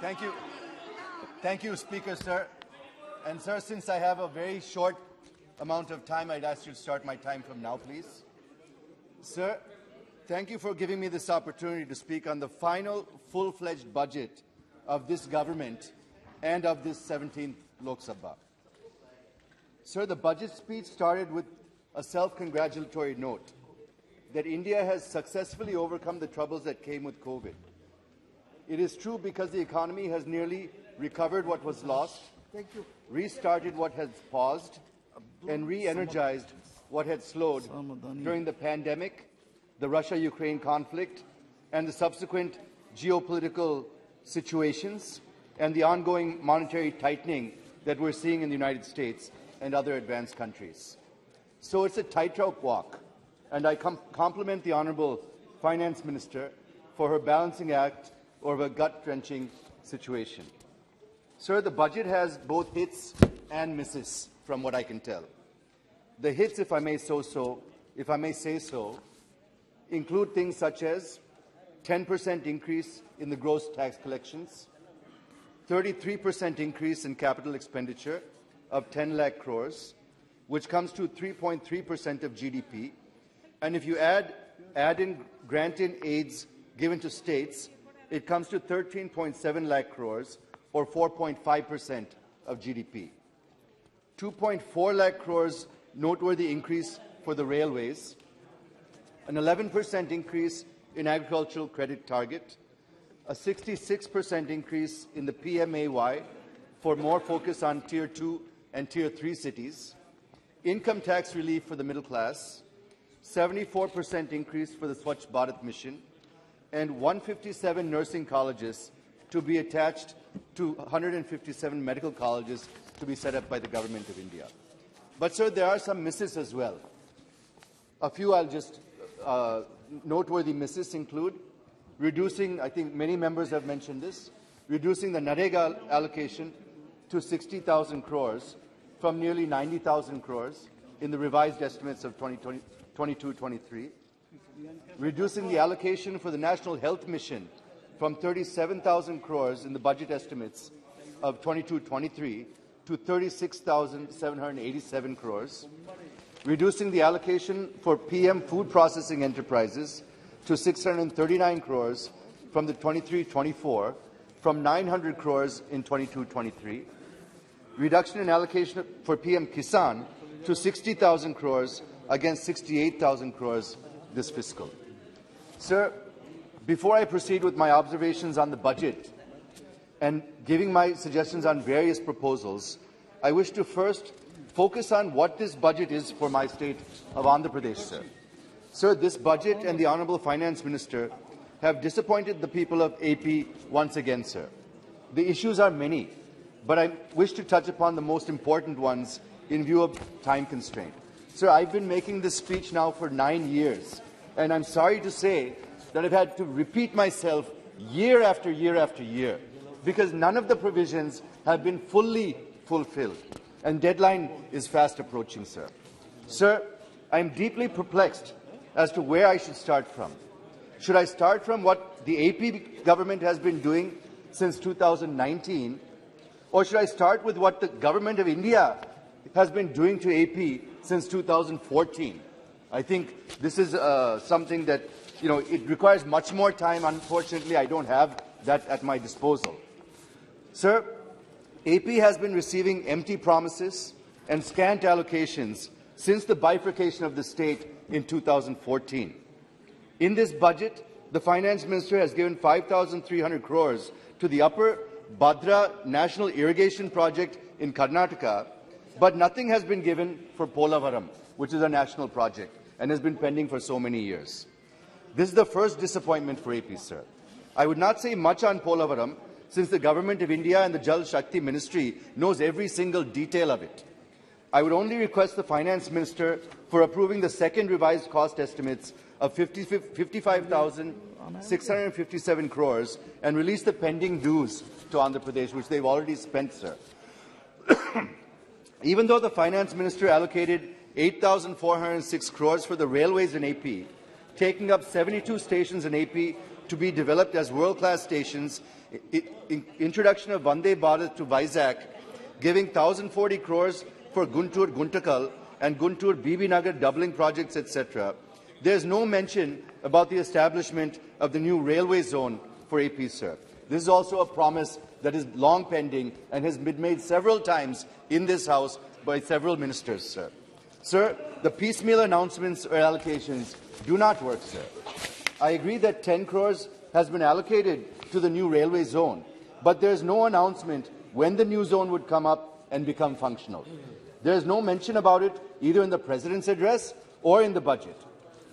Thank you. Thank you, Speaker, sir. And, sir, since I have a very short amount of time, I'd ask you to start my time from now, please. Sir, thank you for giving me this opportunity to speak on the final full-fledged budget of this government and of this 17th Lok Sabha. Sir, the budget speech started with a self-congratulatory note that India has successfully overcome the troubles that came with COVID. It is true because the economy has nearly recovered what was lost, restarted what has paused, and re-energized what had slowed during the pandemic, the Russia-Ukraine conflict, and the subsequent geopolitical situations, and the ongoing monetary tightening that we're seeing in the United States and other advanced countries. So it's a tightrope walk, and I compliment the Honourable Finance Minister for her balancing act over a gut-wrenching situation. Sir, the budget has both hits and misses, from what I can tell. The hits, if I may say so, include things such as 10% increase in the gross tax collections, 33% increase in capital expenditure of 10 lakh crores, which comes to 3.3% of GDP. And if you add in grant-in aids given to states, it comes to 13.7 lakh crores, or 4.5% of GDP. 2.4 lakh crores noteworthy increase for the railways, an 11% increase in agricultural credit target, a 66% increase in the PMAY for more focus on Tier 2 and Tier 3 cities, income tax relief for the middle class, 74% increase for the Swachh Bharat mission, and 157 nursing colleges to be attached to 157 medical colleges to be set up by the Government of India. But, sir, there are some misses as well. A few I'll just noteworthy misses include reducing, I think many members have mentioned this, reducing the Narega allocation to 60,000 crores from nearly 90,000 crores in the revised estimates of 2022-23, reducing the allocation for the National Health Mission from 37,000 crores in the budget estimates of 22-23 to 36,787 crores, reducing the allocation for PM food processing enterprises to 639 crores from the 23-24 from 900 crores in 22-23, reduction in allocation for PM Kisan to 60,000 crores against 68,000 crores this fiscal. Sir, before I proceed with my observations on the budget and giving my suggestions on various proposals, I wish to first focus on what this budget is for my state of Andhra Pradesh, sir. Sir, this budget and the Honourable Finance Minister have disappointed the people of AP once again, sir. The issues are many, but I wish to touch upon the most important ones in view of time constraint. Sir, I've been making this speech now for 9 years, and I'm sorry to say that I've had to repeat myself year after year after year, because none of the provisions have been fully fulfilled, and deadline is fast approaching, sir. Sir, I'm deeply perplexed as to where I should start from. Should I start from what the AP government has been doing since 2019, or should I start with what the Government of India has been doing to AP since 2014? I think this is something that, it requires much more time. Unfortunately, I don't have that at my disposal. Sir, AP has been receiving empty promises and scant allocations since the bifurcation of the state in 2014. In this budget, the Finance Minister has given 5,300 crores to the Upper Bhadra National Irrigation Project in Karnataka, but nothing has been given for Polavaram, which is a national project and has been pending for so many years. This is the first disappointment for AP, sir. I would not say much on Polavaram, since the Government of India and the Jal Shakti Ministry knows every single detail of it. I would only request the Finance Minister for approving the second revised cost estimates of 55,657 crores and release the pending dues to Andhra Pradesh, which they've already spent, sir. Even though the Finance Minister allocated 8,406 crores for the railways in AP, taking up 72 stations in AP to be developed as world-class stations, introduction of Vande Bharat to Vizag, giving 1,040 crores for Guntur Guntakal and Guntur BB Nagar doubling projects, etc. There is no mention about the establishment of the new railway zone for AP, sir. This is also a promise that is long pending and has been made several times in this House by several ministers, sir. Sir, the piecemeal announcements or allocations do not work, sir. I agree that 10 crores has been allocated to the new railway zone, but there is no announcement when the new zone would come up and become functional. There is no mention about it either in the President's address or in the budget.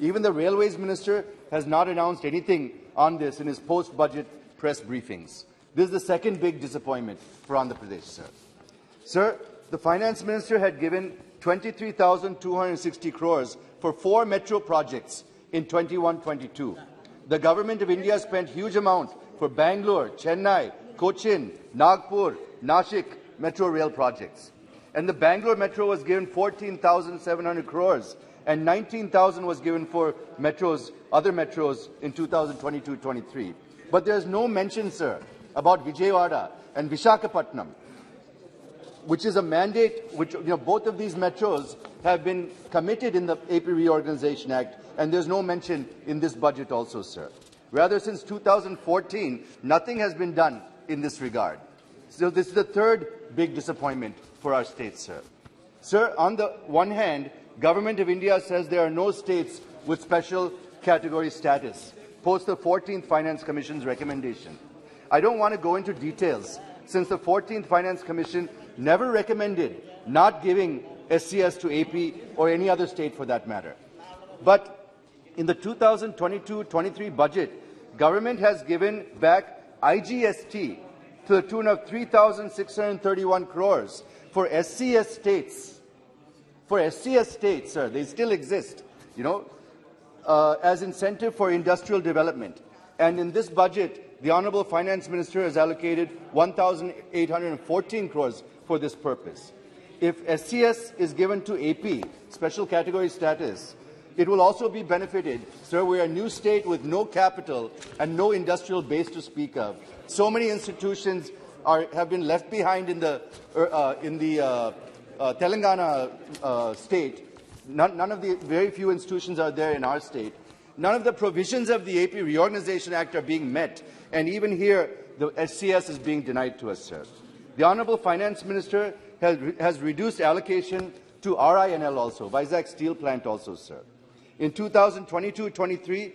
Even the Railways Minister has not announced anything on this in his post-budget press briefings. This is the second big disappointment for Andhra Pradesh, sir. Sir, the Finance Minister had given 23,260 crores for 4 metro projects in 21-22. The Government of India spent huge amount for Bangalore, Chennai, Cochin, Nagpur, Nashik metro rail projects. And the Bangalore metro was given 14,700 crores and 19,000 was given for metros, other metros in 2022-23. But there is no mention, sir, about Vijayawada and Visakhapatnam, which is a mandate which, both of these metros have been committed in the AP Reorganization Act, and there's no mention in this budget also, sir. Rather, since 2014, nothing has been done in this regard. So this is the third big disappointment for our state, sir. Sir, on the one hand, Government of India says there are no states with special category status, post the 14th Finance Commission's recommendation. I don't want to go into details, since the 14th Finance Commission never recommended not giving SCS to AP or any other state for that matter. But in the 2022-23 budget, government has given back IGST to the tune of 3,631 crores for SCS states. For SCS states, sir, they still exist, as incentive for industrial development. And in this budget, the Honourable Finance Minister has allocated 1,814 crores for this purpose. If SCS is given to AP, special category status, it will also be benefited. Sir, we are a new state with no capital and no industrial base to speak of. So many institutions have been left behind in the Telangana state. None of the very few institutions are there in our state. None of the provisions of the AP Reorganization Act are being met, and even here, the SCS is being denied to us, sir. The Honourable Finance Minister has reduced allocation to RINL also, Vizag Steel Plant also, sir. In 2022-23,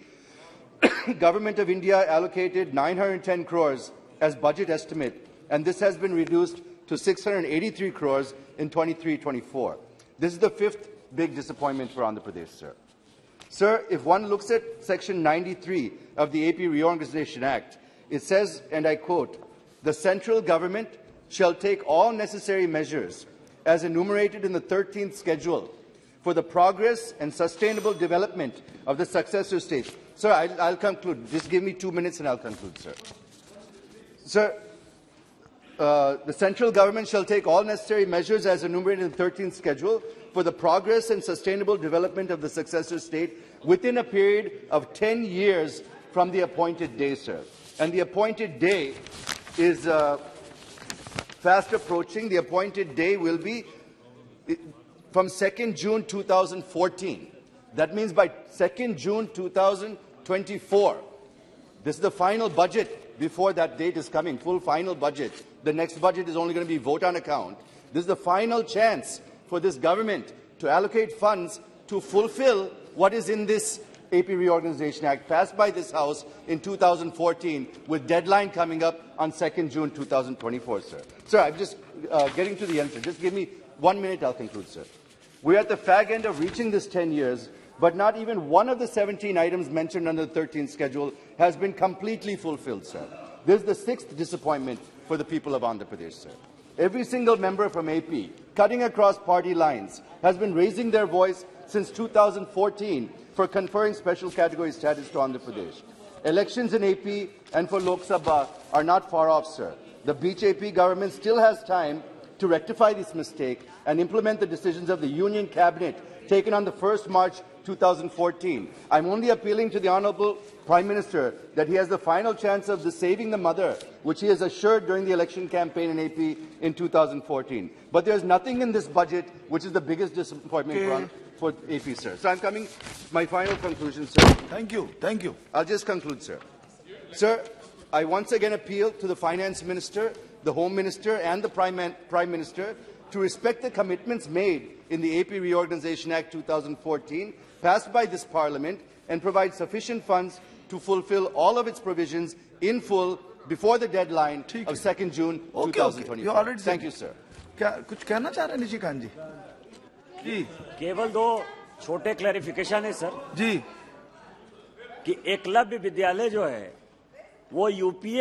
Government of India allocated 910 crores as budget estimate, and this has been reduced to 683 crores in 23-24. This is the fifth big disappointment for Andhra Pradesh, sir. Sir, if one looks at Section 93 of the AP Reorganization Act, it says, and I quote, "The central government shall take all necessary measures as enumerated in the 13th schedule for the progress and sustainable development of the successor states." Sir, I'll conclude. Just give me 2 minutes and I'll conclude, sir. Sir, the central government shall take all necessary measures as enumerated in the 13th schedule for the progress and sustainable development of the successor state within a period of 10 years from the appointed day, sir. And the appointed day is fast approaching. The appointed day will be from 2nd June 2014. That means by 2nd June 2024. This is the final budget before that date is coming, full final budget. The next budget is only going to be vote on account. This is the final chance for this government to allocate funds to fulfill what is in this AP Reorganization Act passed by this House in 2014 with deadline coming up on 2nd June 2024, sir. Sir, I'm just getting to the end, sir. Just give me 1 minute, I'll conclude, sir. We're at the fag end of reaching this 10 years, but not even one of the 17 items mentioned under the 13th schedule has been completely fulfilled, sir. This is the sixth disappointment for the people of Andhra Pradesh, sir. Every single member from AP, cutting across party lines, has been raising their voice since 2014 for conferring special category status to Andhra Pradesh. Elections in AP and for Lok Sabha are not far off, sir. The BJP government still has time to rectify this mistake and implement the decisions of the Union Cabinet taken on the 1st March 2014. I'm only appealing to the Honorable Prime Minister that he has the final chance of saving the mother, which he has assured during the election campaign in AP in 2014. But there's nothing in this budget which is the biggest disappointment for AP, sir. So I'm coming, my final conclusion, sir. Thank you. Thank you. I'll just conclude, sir. Sir, I once again appeal to the Finance Minister, the Home Minister and the Prime Minister to respect the commitments made in the AP Reorganization Act 2014, passed by this Parliament, and provide sufficient funds to fulfill all of its provisions in full before the deadline of 2nd June 2020. Thank you, sir. क्या कुछ कहना चाह रहे हैं निशिकांत जी? जी केवल दो छोटे clarification है सर जी कि एकलव्य विद्यालय जो है वो यूपीए